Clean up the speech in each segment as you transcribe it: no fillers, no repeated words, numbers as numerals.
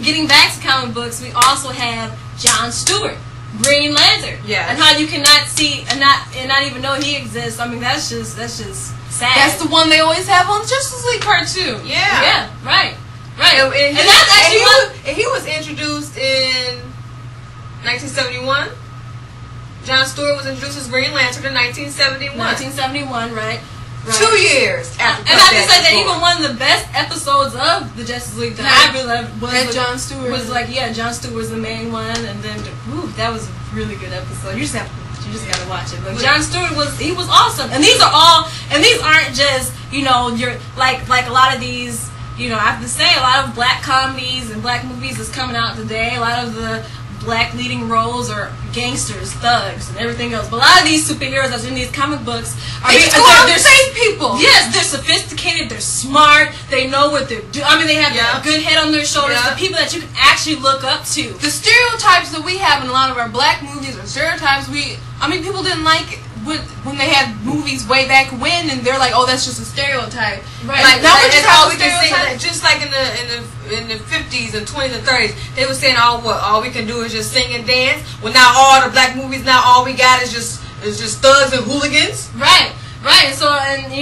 Getting back to comic books, we also have John Stewart, Green Lantern. Yeah. And how you cannot see and not even know he exists. I mean, that's just sad. That's the one they always have on the Justice League cartoon. Yeah. Yeah. Right. Right. And that's actually he was introduced in 1971. John Stewart was introduced as Green Lantern in 1971. 1971, right. 2 years after. And I have to say that even one of the best episodes of the Justice League that I really loved was John Stewart. Was like, yeah, John Stewart was the main one, and then that was a really good episode. You just gotta watch it. But John Stewart was awesome. And these aren't just, you're like a lot of these, I have to say, a lot of black comedies and black movies is coming out today. A lot of the black leading roles are gangsters, thugs, and everything else. But a lot of these superheroes that's in these comic books they're save people. Yes, they're sophisticated, they're smart, they know what they're doing. I mean, they have a good head on their shoulders. The people that you can actually look up to. The stereotypes that we have in a lot of our black movies are stereotypes people didn't like it when they had movies way back when, and they're like, oh, that's just a stereotype. Right. Like, now we're just all we can see, just like in the 50s and 20s and 30s, they were saying, all we can do is just sing and dance. Well, now all the black movies, now all we got is just thugs and hooligans. Right. Right. So and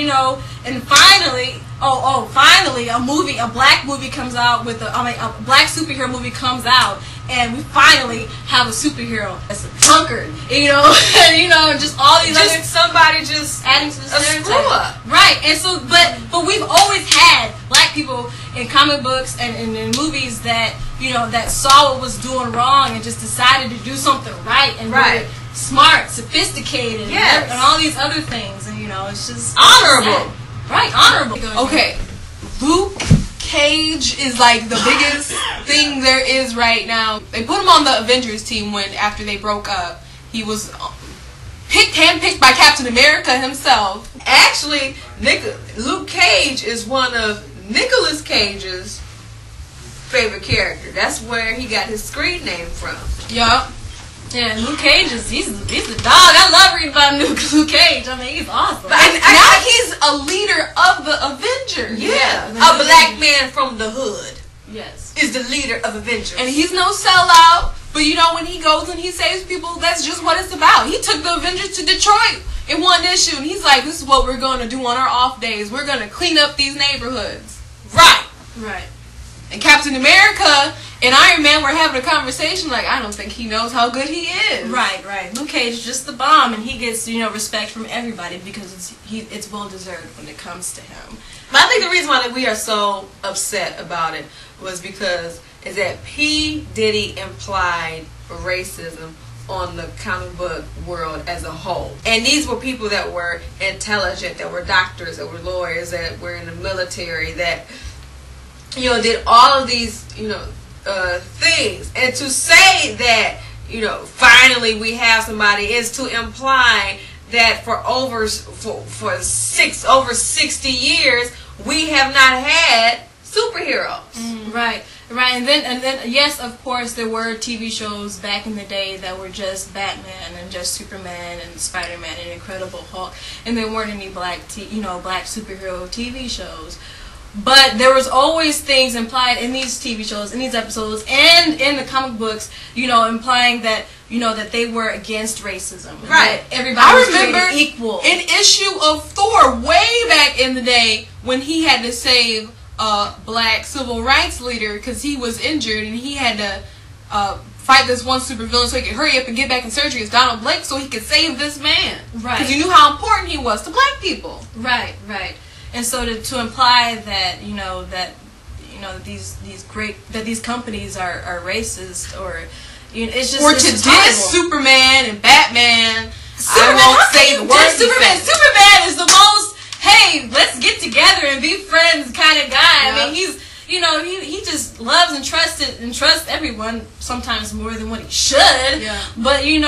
finally, finally, a black movie comes out with a black superhero movie comes out, and we finally have a superhero that's a drunkard, and just all these other somebody just adding to the stereotype. Screw up. Right. And so, but we've always had black people in comic books and in movies that that saw what was doing wrong and just decided to do something right and really smart, sophisticated, and all these other things, and it's just honorable. Right, honorable. Okay, Luke Cage is like the biggest thing there is right now. They put him on the Avengers team after they broke up. He was handpicked by Captain America himself. Actually, Luke Cage is one of Nicolas Cage's favorite character. That's where he got his screen name from. Yup. Yeah, Luke Cage he's the dog. I love reading about Luke Cage. I mean, he's awesome. And now he's a leader of the Avengers. Yeah, a black man from the hood. Yes, is the leader of Avengers, and he's no sellout. But when he goes and he saves people, that's just what it's about. He took the Avengers to Detroit in one issue, and he's like, "This is what we're going to do on our off days. We're going to clean up these neighborhoods." Right. And Captain America and Iron Man were having a conversation like, I don't think he knows how good he is. Right. Luke Cage is just the bomb, and he gets respect from everybody because it's well deserved when it comes to him. But I think the reason why we are so upset about it was because that P. Diddy implied racism on the comic book world as a whole. And these were people that were intelligent, that were doctors, that were lawyers, that were in the military, that did all of these things. And to say that finally we have somebody is to imply that for over 60 years we have not had superheroes. Right. And then yes, of course there were TV shows back in the day that were just Batman and just Superman and Spider-Man and Incredible Hulk, and there weren't any black superhero TV shows. But there was always things implied in these TV shows, in these episodes, and in the comic books, implying that that they were against racism. Right. Everybody was treated equal. An issue of Thor way back in the day when he had to save a black civil rights leader because he was injured and he had to fight this one supervillain so he could hurry up and get back in surgery as Donald Blake so he could save this man. Right. Because he knew how important he was to black people. Right. And so to imply that these companies are racist or it's just to diss Superman and Batman. I won't say the word. Superman is the most let's get together and be friends kind of guy. Yeah. I mean he just loves and trusts everyone sometimes more than what he should. Yeah. But he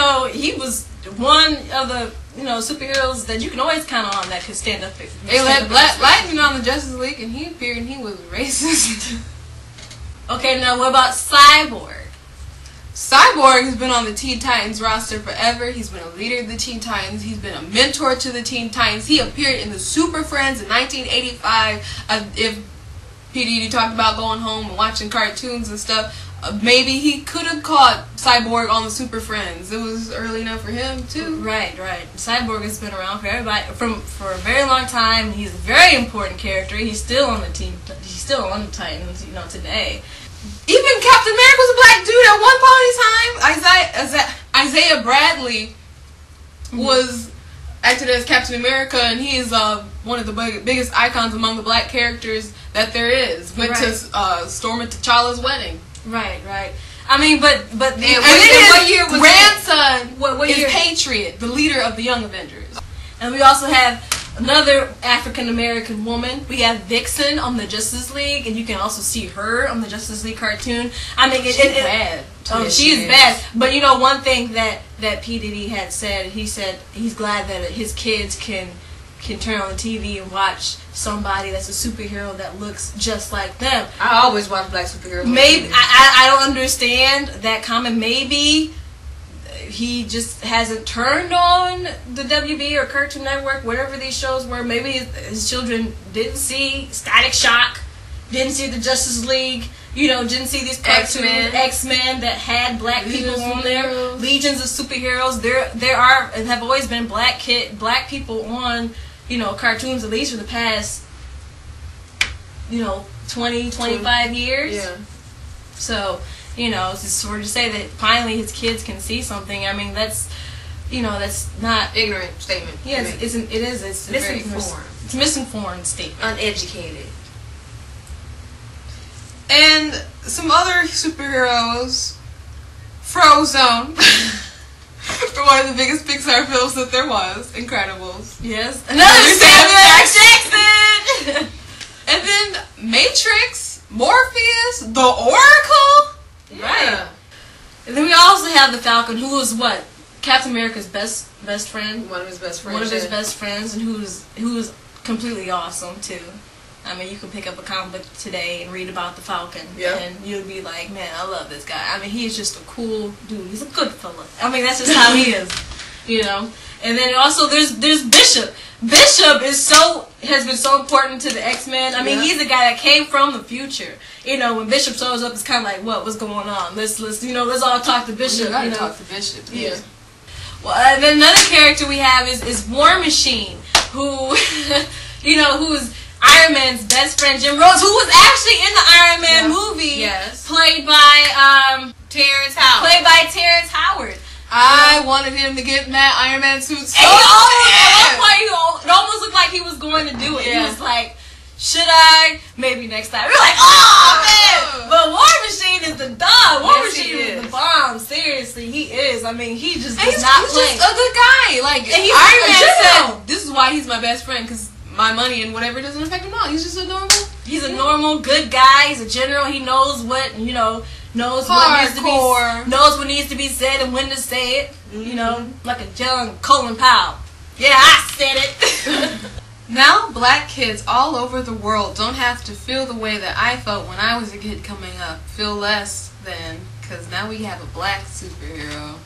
was one of the superheroes that you can always count on that could stand up. They let Black Lightning on the Justice League, and he appeared and he was racist. Okay, now what about Cyborg? Cyborg has been on the Teen Titans roster forever. He's been a leader of the Teen Titans. He's been a mentor to the Teen Titans. He appeared in the Super Friends in 1985. P. Diddy talked about going home and watching cartoons and stuff. Maybe he could have caught Cyborg on the Super Friends. It was early enough for him too. Right. Cyborg has been around for everybody for a very long time. He's a very important character. He's still on the team. He's still on the Titans, today. Even Captain America was a black dude at one point in time. Isaiah Bradley was acted as Captain America, and he is one of the biggest icons among the black characters that there is. Went to Storm and T'Challa's wedding. Right. I mean, but and what year was grandson what is year? Patriot, the leader of the Young Avengers. And we also have another African American woman. We have Vixen on the Justice League, and you can also see her on the Justice League cartoon. I mean, she's bad. She is bad. But one thing that P. Diddy had said, he said he's glad that his kids can turn on the TV and watch somebody that's a superhero that looks just like them. I always watch black superheroes. Maybe I don't understand that comment. Maybe he just hasn't turned on the WB or Cartoon Network, whatever these shows were. Maybe his children didn't see Static Shock, didn't see the Justice League, didn't see these cartoon X-Men that had black people on there. Legions of superheroes. There are and have always been black people on cartoons, at least for the past 20, 25 years. Yeah. So, it's just sort of to say that finally his kids can see something. I mean, that's not ignorant statement. Yes, it is. It's misinformed. It's a misinformed statement. Uneducated. And some other superheroes, Frozone. For one of the biggest Pixar films that there was, Incredibles. Yes. Another Samuel Jackson! And then Matrix, Morpheus, the Oracle. Yeah. Right. And then we also have the Falcon, who was what? Captain America's best friend. One of his best friends. One of his best friends, and who's completely awesome too. I mean, you can pick up a comic book today and read about the Falcon, and you'll be like, man, I love this guy. I mean, he's just a cool dude. He's a good fella. I mean, that's just how he is, And then also there's Bishop. Bishop has been so important to the X-Men. I mean, he's the guy that came from the future. When Bishop shows up, it's kind of like, what's going on? Let's all talk to Bishop. You gotta talk to Bishop. Yeah. Well, and then another character we have is War Machine, who, who's Iron Man's best friend, Jim Rhodes, who was actually in the Iron Man movie, played by Terrence Howard. I wanted him to get that Iron Man suit so bad. At one point, it almost looked like he was going to do it. He was like, should I? Maybe next time. We're like, oh man! But War Machine is the dog. War Machine is the bomb. Seriously, he is. I mean, he just does not play. He's just a good guy. Like, Iron Man said, this is why he's my best friend, because my money and whatever doesn't affect him at all. He's just a normal. He's a normal good guy. He's a general. He knows what knows what needs to be said and when to say it. Like a young Colin Powell. Yeah, I said it. Now, black kids all over the world don't have to feel the way that I felt when I was a kid coming up. Feel less than, because now we have a black superhero.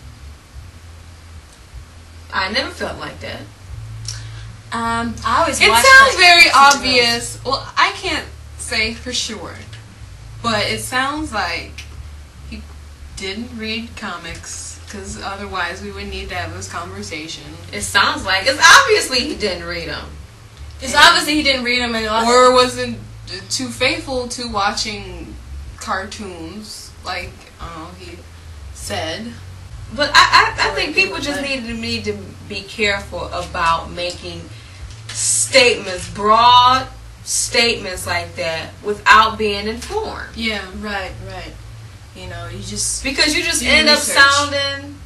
I never felt like that. I always. It sounds very obvious. Well, I can't say for sure, but it sounds like he didn't read comics, because otherwise we would need to have this conversation. It sounds like it's obviously he didn't read them. It's obviously he didn't read them, or wasn't too faithful to watching cartoons, like he said. But I think people just need to be careful about making statements, broad statements like that, without being informed. Yeah, right. You just because you just end up sounding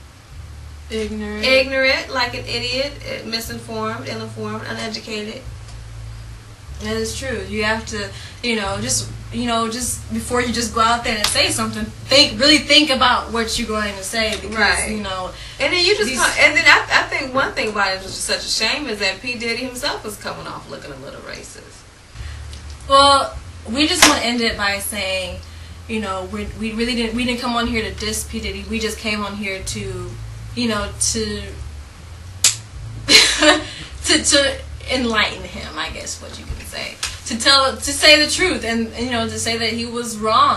ignorant, like an idiot, misinformed, ill-informed, uneducated. That is true. You have to, just before you just go out there and say something, really think about what you're going to say, because and then you just I think one thing about it, which is such a shame, is that P. Diddy himself is coming off looking a little racist. Well, we just want to end it by saying, we didn't come on here to diss P. Diddy. We just came on here to to enlighten him, I guess what you can say. to say the truth and you know to say that he was wrong.